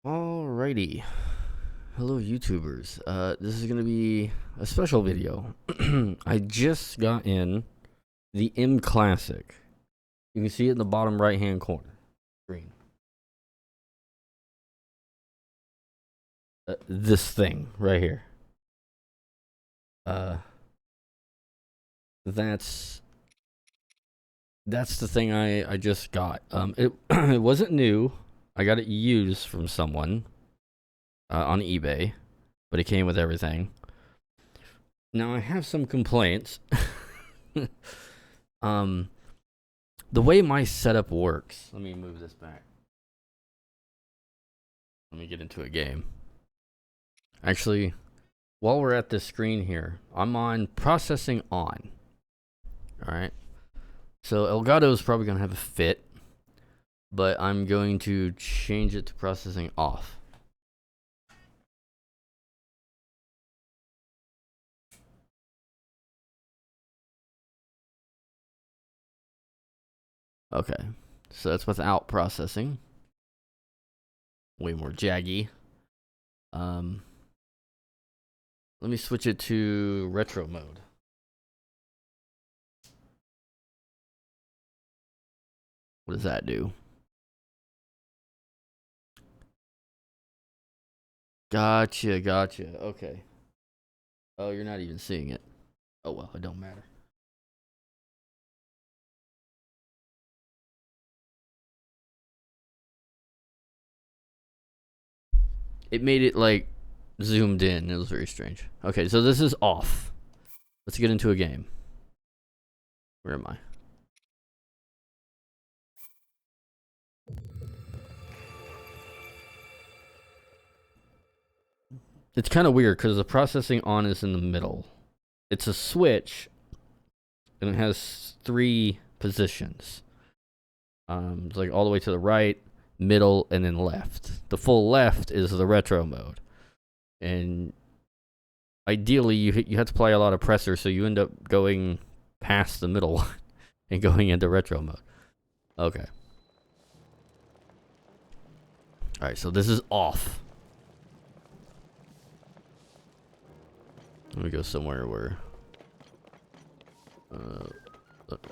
Alrighty. Hello, YouTubers. This is gonna be a special video. I just got in the mClassic. You can see it in the bottom right-hand corner screen. This thing right here. That's the thing I just got. It it wasn't new. I got it used from someone on eBay, but it came with everything. Now I have some complaints. The way my setup works. Let me move this back. Let me get into a game. Actually, while we're at this screen here, I'm on processing on. Alright. So Elgato is probably going to have a fit, but I'm going to change it to processing off. Okay, so that's without processing. Way more jaggy. Let me switch it to retro mode. What does that do? Gotcha. Okay. Oh, you're not even seeing it. Oh well, it don't matter. It made it like zoomed in. It was very strange. Okay, so this is off. Let's get into a game. Where am I? It's kind of weird because the processing on is in the middle. It's a switch, and it has 3 positions. It's like all the way to the right, middle, and then left. The full left is the retro mode, and ideally you have to apply a lot of pressure, so you end up going past the middle one and going into retro mode. Okay. All right, so this is off. Let me go somewhere where.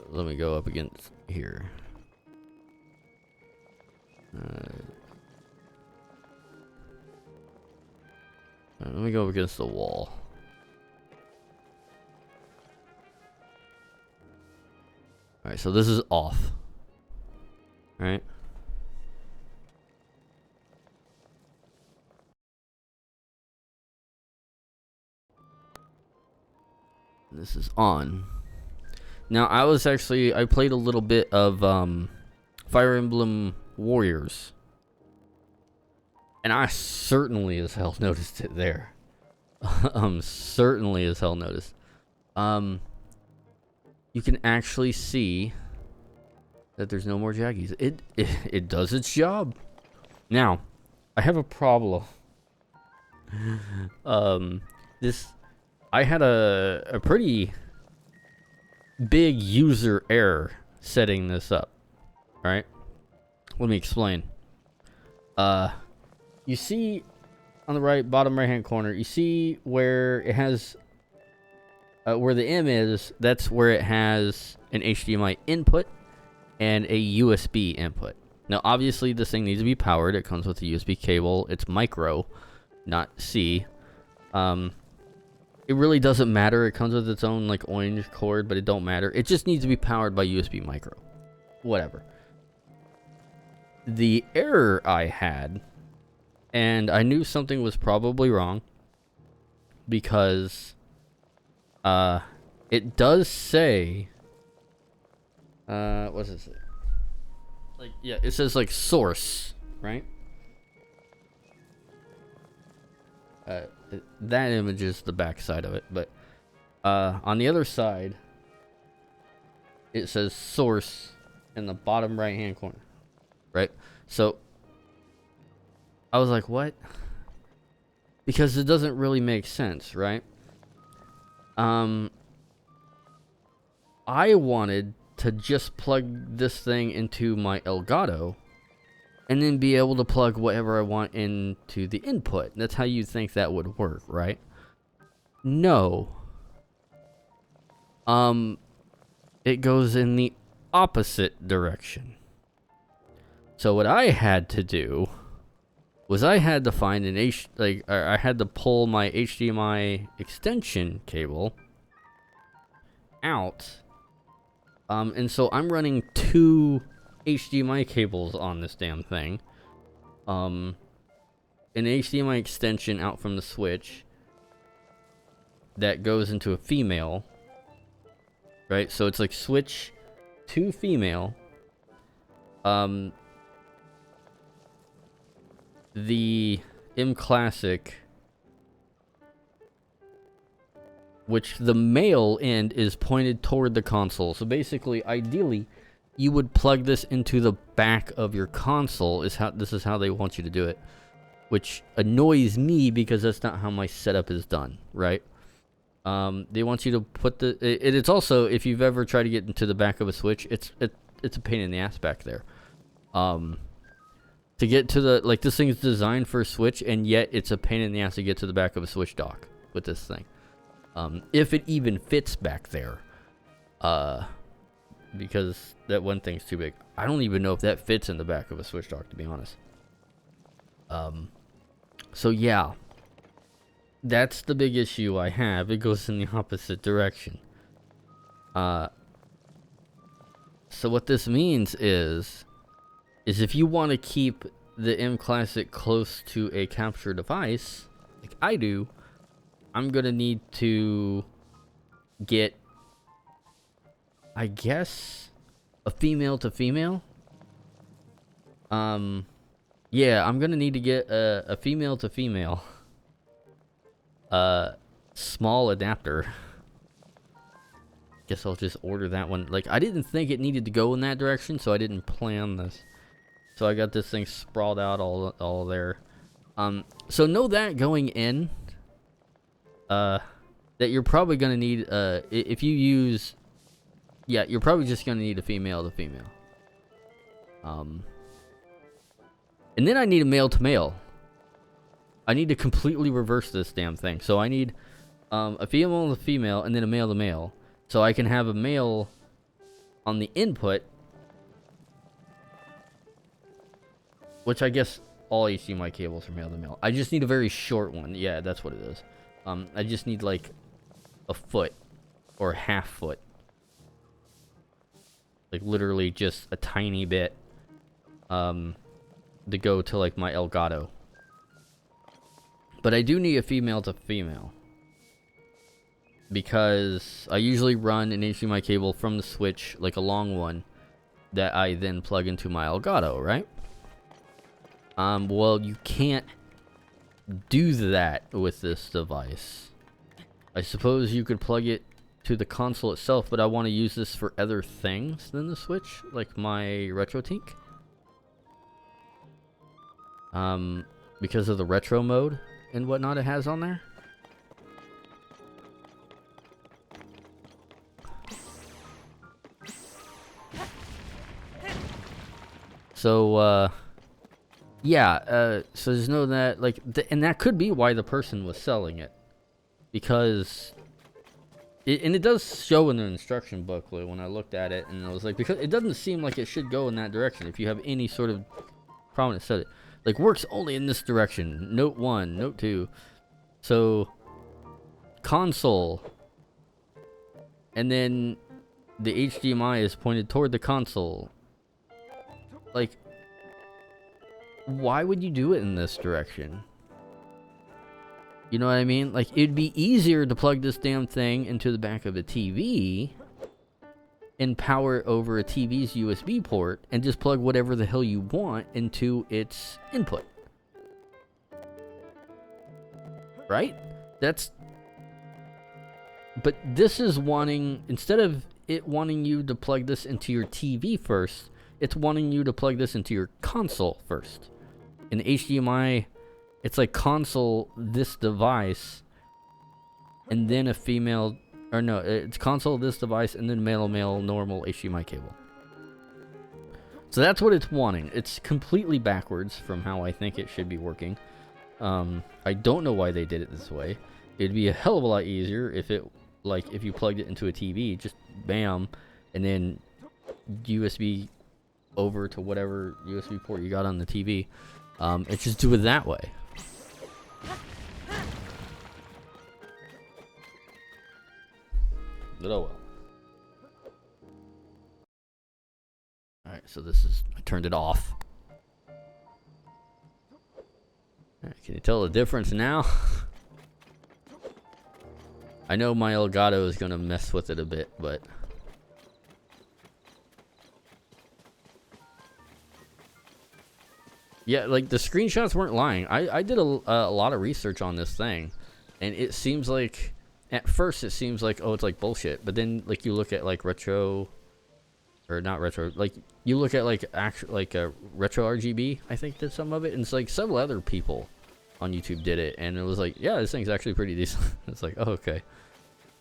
Let me go up against here. Let me go up against the wall. Alright, so this is off. Alright. This is on. Now, I played a little bit of Fire Emblem Warriors. And I certainly as hell noticed it there. Certainly as hell noticed. You can actually see that there's no more jaggies. It does its job. Now, I have a problem. I had a pretty big user error setting this up. Alright? Let me explain. You see on the bottom right hand corner, you see where it has where the M is, that's where it has an HDMI input and a USB input. Now obviously this thing needs to be powered. It comes with a USB cable. It's micro, not C. It really doesn't matter. It comes with its own like orange cord, but it don't matter. It just needs to be powered by USB micro. Whatever. The error I had, and I knew something was probably wrong, because it does say what does it say? Like, yeah, it says like source, right? That image is the back side of it, but on the other side it says source in the bottom right hand corner, right? So I was like, what? Because it doesn't really make sense, right? I wanted to just plug this thing into my Elgato and then be able to plug whatever I want into the input. That's how you think that would work, right? No. It goes in the opposite direction. So what I had to do was I had to find I had to pull my HDMI extension cable out. And so I'm running 2 HDMI cables on this damn thing. An HDMI extension out from the switch that goes into a female. Right? So it's like switch to female. The mClassic, which the male end is pointed toward the console. So basically, ideally, you would plug this into the back of your console. This is how they want you to do it, which annoys me because that's not how my setup is done, right? They want you to put it's also, if you've ever tried to get into the back of a Switch, it's a pain in the ass back there. To get to the, this thing is designed for a Switch, and yet it's a pain in the ass to get to the back of a Switch dock with this thing. If it even fits back there. Because that one thing's too big. I don't even know if that fits in the back of a Switch dock, to be honest. So yeah. That's the big issue I have. It goes in the opposite direction. So what this means is if you want to keep the mClassic close to a capture device, like I do, I'm going to need to get, I guess, a female to female. Yeah, I'm going to need to get a female to female small adapter. Guess I'll just order that one. I didn't think it needed to go in that direction, so I didn't plan this. So I got this thing sprawled out all there. So know that going in, that you're probably gonna need, if you use, yeah, you're probably just gonna need a female to female. And then I need a male to male. I need to completely reverse this damn thing. So I need a female to female and then a male to male. So I can have a male on the input, which I guess all HDMI cables are male to male. I just need a very short one. Yeah, that's what it is. I just need like a foot or a half foot. Like literally just a tiny bit to go to like my Elgato. But I do need a female to female, because I usually run an HDMI cable from the Switch, like a long one, that I then plug into my Elgato, right? Well, you can't do that with this device. I suppose you could plug it to the console itself, but I want to use this for other things than the Switch, like my RetroTink. Because of the retro mode and whatnot it has on there. So, yeah, so there's no that, like, and that could be why the person was selling it. Because, and it does show in the instruction booklet when I looked at it, and I was like, because it doesn't seem like it should go in that direction if you have any sort of prominent set. Like, works only in this direction. Note 1, note 2. So, console. And then the HDMI is pointed toward the console. Like, why would you do it in this direction? You know what I mean? Like, it'd be easier to plug this damn thing into the back of a TV and power it over a TV's USB port and just plug whatever the hell you want into its input. Right? But this is wanting, instead of it wanting you to plug this into your TV first, it's wanting you to plug this into your console first. In HDMI, it's like console this device, and then a female, or no, it's console this device, and then male normal HDMI cable. So that's what it's wanting. It's completely backwards from how I think it should be working. I don't know why they did it this way. It'd be a hell of a lot easier if it, like, if you plugged it into a TV, just bam, and then USB over to whatever USB port you got on the TV. It just do it that way. But oh well. Alright, so this is, I turned it off. Alright, can you tell the difference now? I know my Elgato is going to mess with it a bit, but... yeah, like, the screenshots weren't lying. I did a lot of research on this thing, and it seems like... at first, it seems like, oh, it's like bullshit. But then, like, you look at, like, retro... or not retro, like, you look at, like, retro RGB, I think, did some of it. And it's like several other people on YouTube did it. And it was like, yeah, this thing's actually pretty decent. It's like, oh, okay.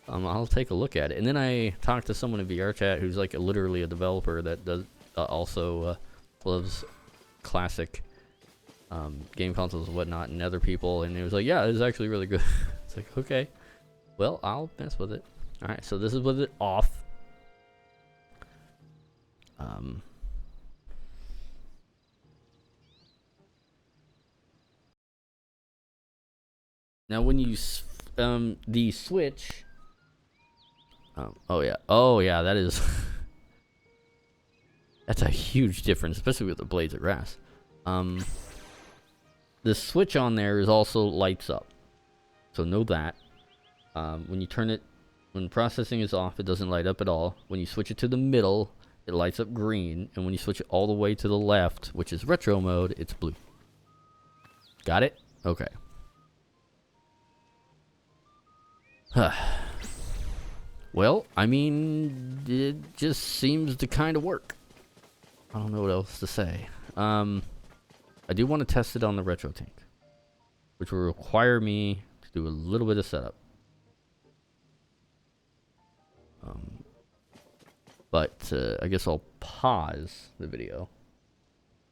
I'll take a look at it. And then I talked to someone in VR chat who's, like, literally a developer that does also loves classic game consoles and whatnot, and other people. And it was like, yeah, it's actually really good. It's like, okay. Well, I'll mess with it. Alright, so this is with it off. Now when you the switch, oh yeah, that is that's a huge difference, especially with the blades of grass. The switch on there is also lights up, so know that. When you turn it, when processing is off, it doesn't light up at all. When you switch it to the middle, it lights up green, and when you switch it all the way to the left, which is retro mode, it's blue. Got it? Okay. Well, I mean, it just seems to kind of work. I don't know what else to say. I do want to test it on the retro tank, which will require me to do a little bit of setup. But I guess I'll pause the video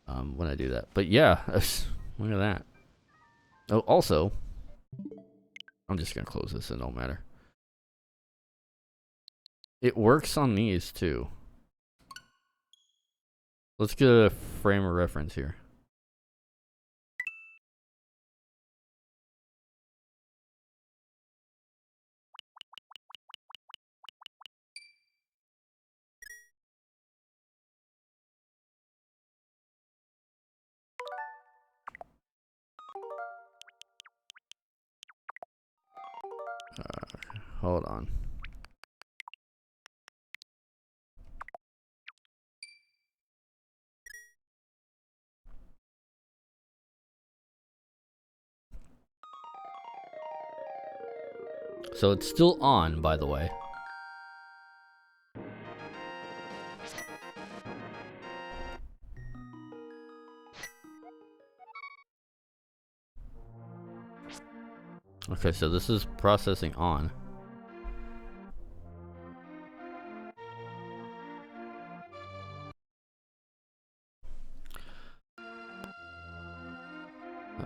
when I do that. But yeah, look at that. Oh, also, I'm just gonna close this. It don't matter. It works on these too. Let's get a frame of reference here. Hold on. So it's still on, by the way. Okay, so this is processing on.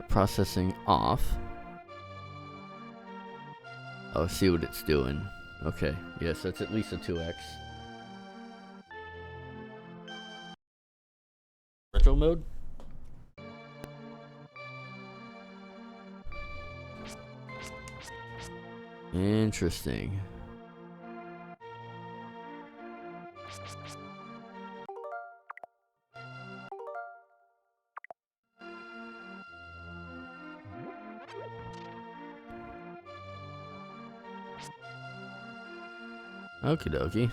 Processing off. Oh, see what it's doing. Okay, yes, that's at least a 2x. Retro mode? Interesting. Okie dokie.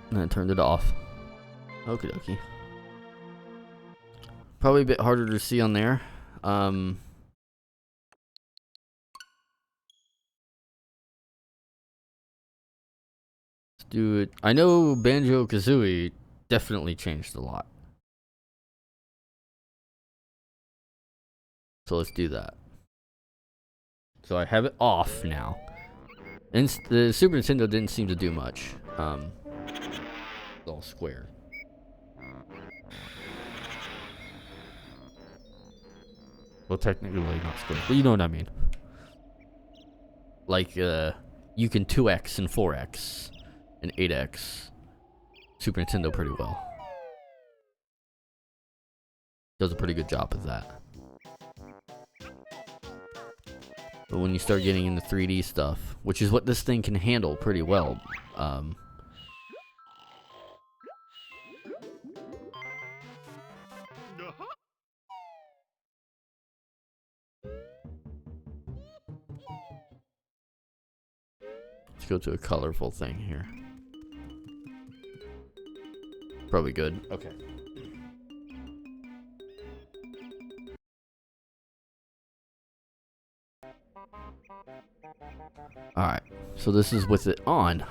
And I turned it off. Okie dokie. Probably a bit harder to see on there. Let's do it. I know Banjo-Kazooie definitely changed a lot. So let's do that. So I have it off now. And the Super Nintendo didn't seem to do much. It's all square. Well, technically not square, but you know what I mean. Like, you can 2x and 4x and 8x Super Nintendo pretty well. Does a pretty good job of that. But when you start getting into 3D stuff, which is what this thing can handle pretty well, let's go to a colorful thing here. Probably good. Okay. Alright, so this is with it on.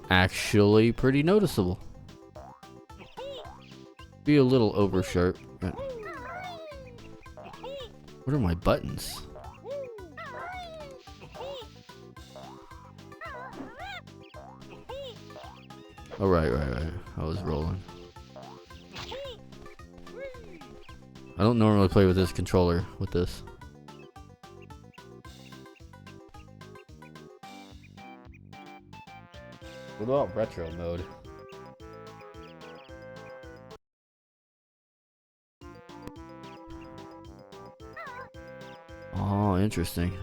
Actually pretty noticeable. Be a little oversharp, but what are my buttons? Oh, right. I was rolling. I don't normally play with this controller with this. What about retro mode? Oh, interesting.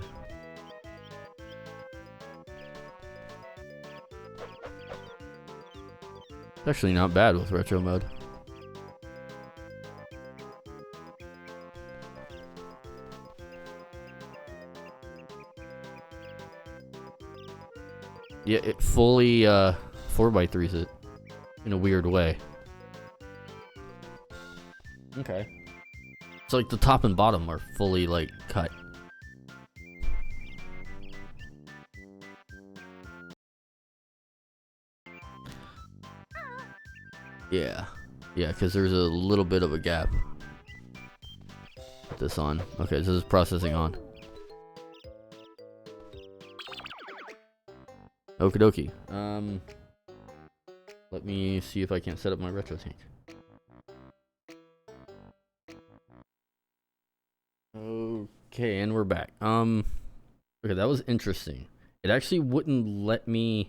It's actually not bad with retro mode. Yeah, it fully 4x3s it in a weird way. Okay. It's like the top and bottom are fully like cut. Yeah. Yeah, because there's a little bit of a gap. Put this on. Okay, this is processing on. Okie dokie. Let me see if I can't set up my retro tank. Okay, and we're back. Okay, that was interesting. It actually wouldn't let me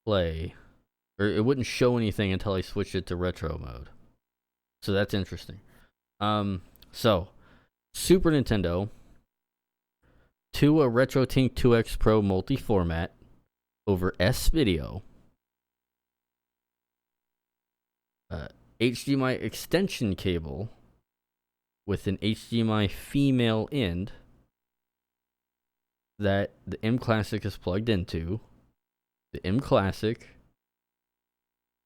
play, or it wouldn't show anything until I switched it to retro mode. So that's interesting. So Super Nintendo to a RetroTink 2X Pro multi-format over S-Video. HDMI extension cable with an HDMI female end that the mClassic is plugged into. The mClassic.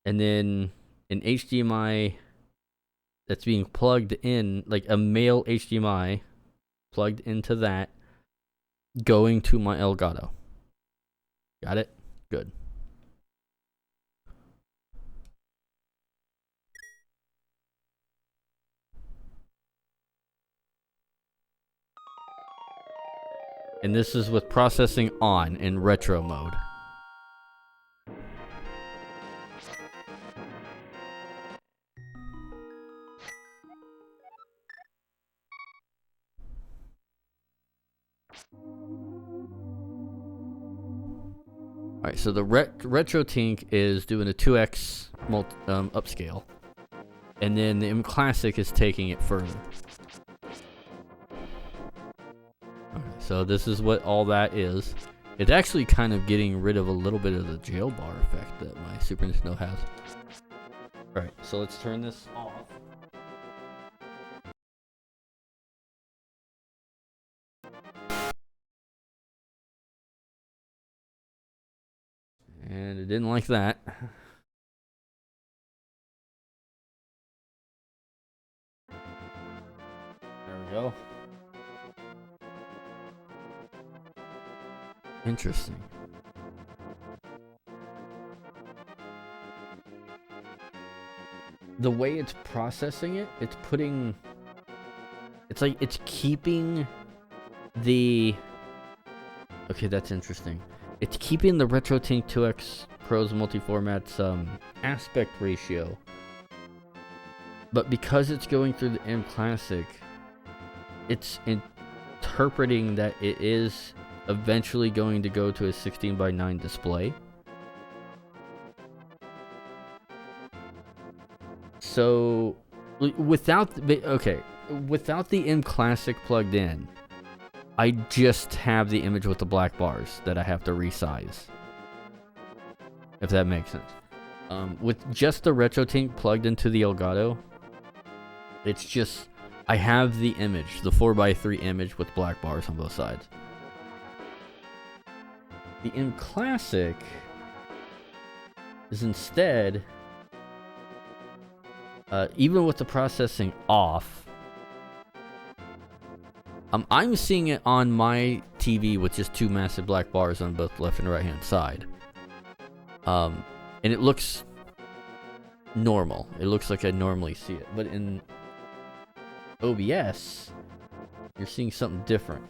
And then an HDMI that's being plugged in, like a male HDMI plugged into that, going to my Elgato. Got it? Good. And this is with processing on in retro mode. Alright, so the RetroTink is doing a 2x upscale. And then the mClassic is taking it further. Okay, so this is what all that is. It's actually kind of getting rid of a little bit of the jail bar effect that my Super Nintendo has. Alright, so let's turn this off. And it didn't like that. There we go. Interesting. the way it's processing it, it's putting, it's like it's keeping the, okay, that's interesting. It's keeping the RetroTink 2X Pro's multi-format's aspect ratio, but because it's going through the mClassic, it's interpreting that it is eventually going to go to a 16:9 display. So without the mClassic plugged in, I just have the image with the black bars that I have to resize, if that makes sense. With just the RetroTink plugged into the Elgato, it's just, I have the image, the 4:3 image with black bars on both sides. The mClassic is instead, even with the processing off, I'm seeing it on my TV with just two massive black bars on both left and right hand side. And it looks normal. It looks like I normally see it. But in OBS, you're seeing something different.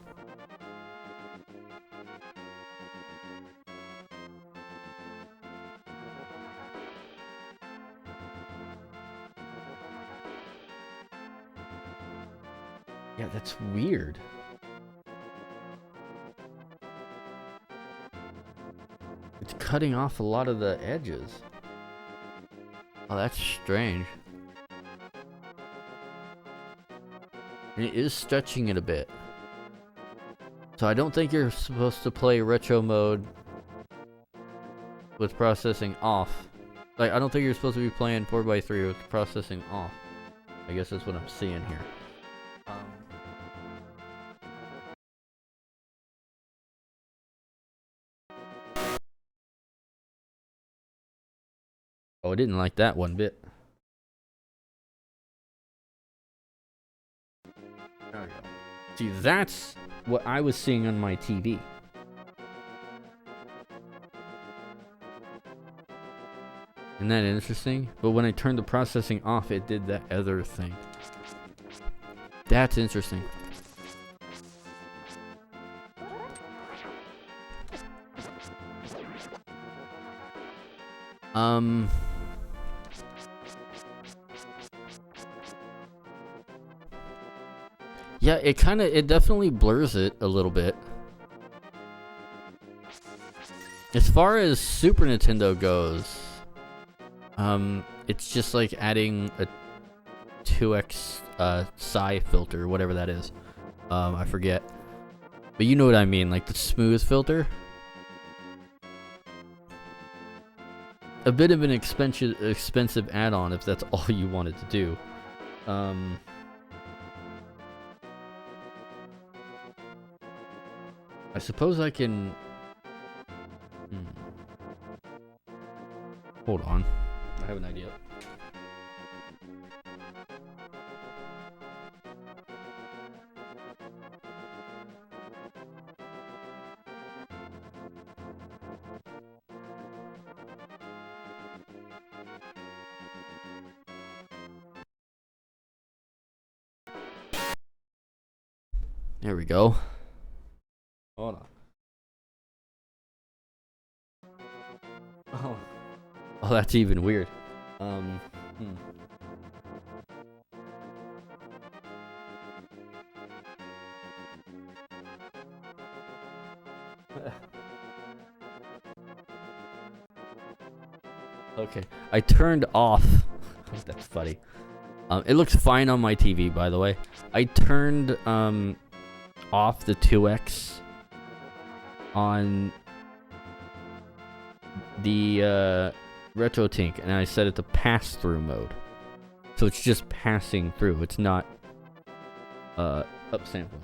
Yeah, that's weird. It's cutting off a lot of the edges. Oh, that's strange. And it is stretching it a bit. So I don't think you're supposed to play retro mode with processing off. Like, I don't think you're supposed to be playing 4:3 with processing off. I guess that's what I'm seeing here. Oh, I didn't like that one bit. There we go. See, that's what I was seeing on my TV. Isn't that interesting? But when I turned the processing off, it did that other thing. That's interesting. Yeah, it definitely blurs it a little bit. As far as Super Nintendo goes, it's just like adding a 2x psi filter, whatever that is. I forget. But you know what I mean, like the smooth filter. A bit of an expensive add-on if that's all you wanted to do. I suppose I can... Hold on. I have an idea. There we go. Hold on. Oh, that's even weird. Okay, I turned off. That's funny. It looks fine on my TV, by the way. I turned off the 2x on the RetroTink, and I set it to pass-through mode. So it's just passing through. It's not upsampling.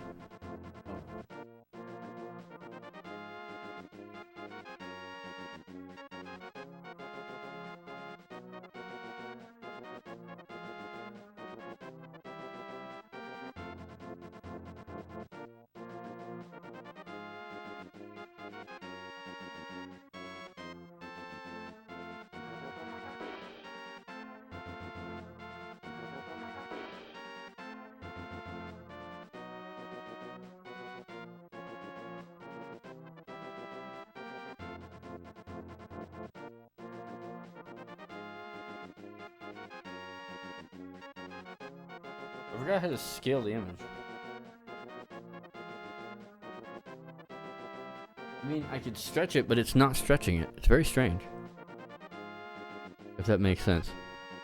forgot how to scale the image. I mean, I could stretch it, but it's not stretching it. It's very strange. If that makes sense.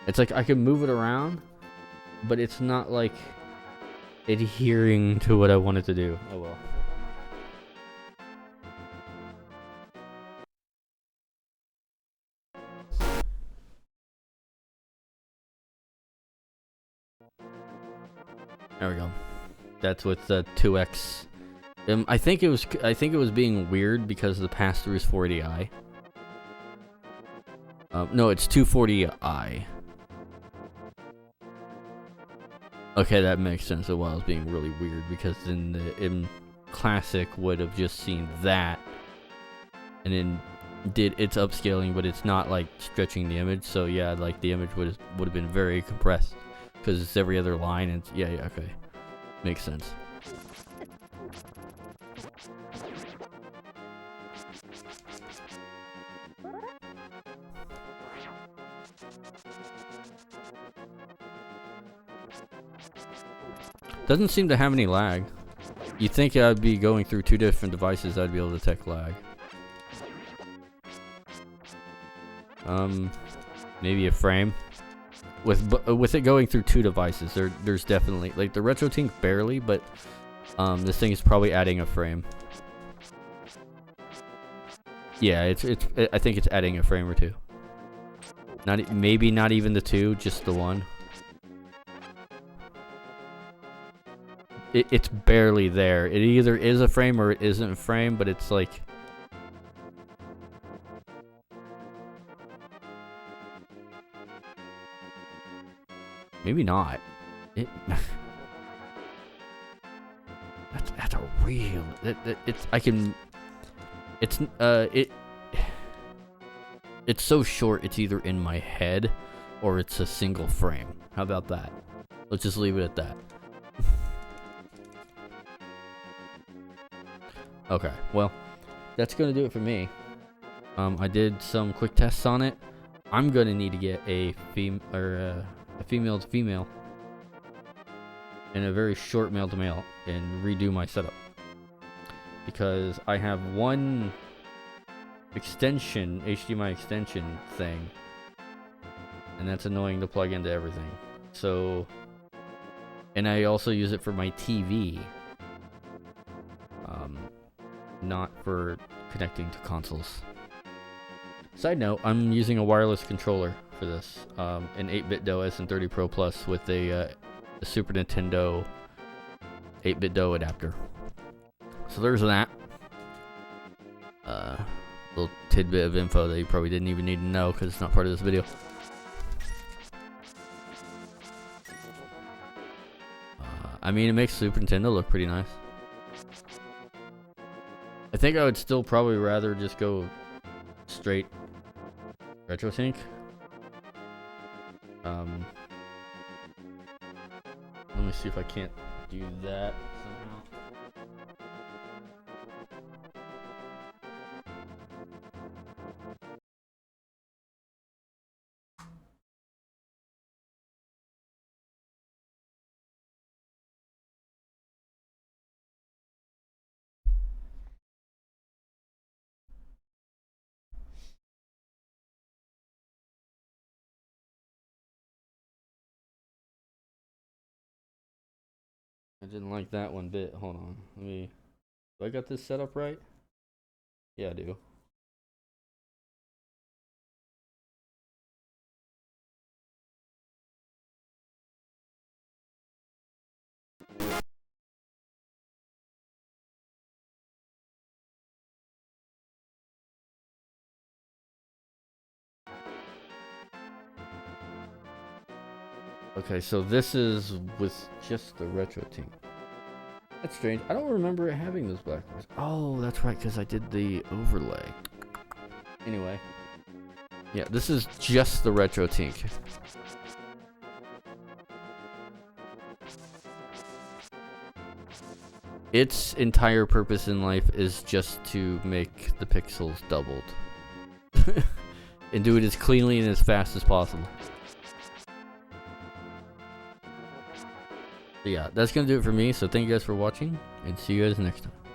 It's like I can move it around, but it's not like adhering to what I wanted to do. Oh well. There we go. That's with the 2x. I think it was being weird because the pass-through is 480i. No, it's 240i. Okay, that makes sense. It was being really weird because then the mClassic would have just seen that and then did its upscaling, but it's not like stretching the image. So yeah, like the image would have been very compressed because it's every other line. And yeah, okay, makes sense. Doesn't seem to have any lag. You'd think I'd be going through 2 different devices, I'd be able to detect lag. Maybe a frame. With it going through 2 devices, there's definitely, like, the RetroTink barely, but this thing is probably adding a frame. Yeah, I think it's adding a frame or 2. Maybe not even the 2, just the 1. It's barely there. It either is a frame or it isn't a frame, but it's like... Maybe not. That's a real... It's so short, it's either in my head or it's a single frame. How about that? Let's just leave it at that. Okay, well, that's gonna do it for me. I did some quick tests on it. I'm gonna need to get a female to female and a very short male to male and redo my setup because I have one extension, HDMI extension thing, and that's annoying to plug into everything. So, and I also use it for my TV. Not for connecting to consoles. Side note, I'm using a wireless controller for this, an 8-bit DOE SN30 Pro Plus with a Super Nintendo 8-bit DOE adapter. So there's that. Little tidbit of info that you probably didn't even need to know because it's not part of this video. I mean, it makes Super Nintendo look pretty nice. I think I would still probably rather just go straight RetroTink. Let me see if I can't do that somehow. I didn't like that one bit. Hold on. Do I got this set up right? Yeah, I do. Okay, so this is with just the RetroTink. That's strange. I don't remember it having those black bars. Oh, that's right, because I did the overlay. Anyway. Yeah, this is just the RetroTink. Its entire purpose in life is just to make the pixels doubled. And do it as cleanly and as fast as possible. So yeah, that's gonna do it for me. So thank you guys for watching, and see you guys next time.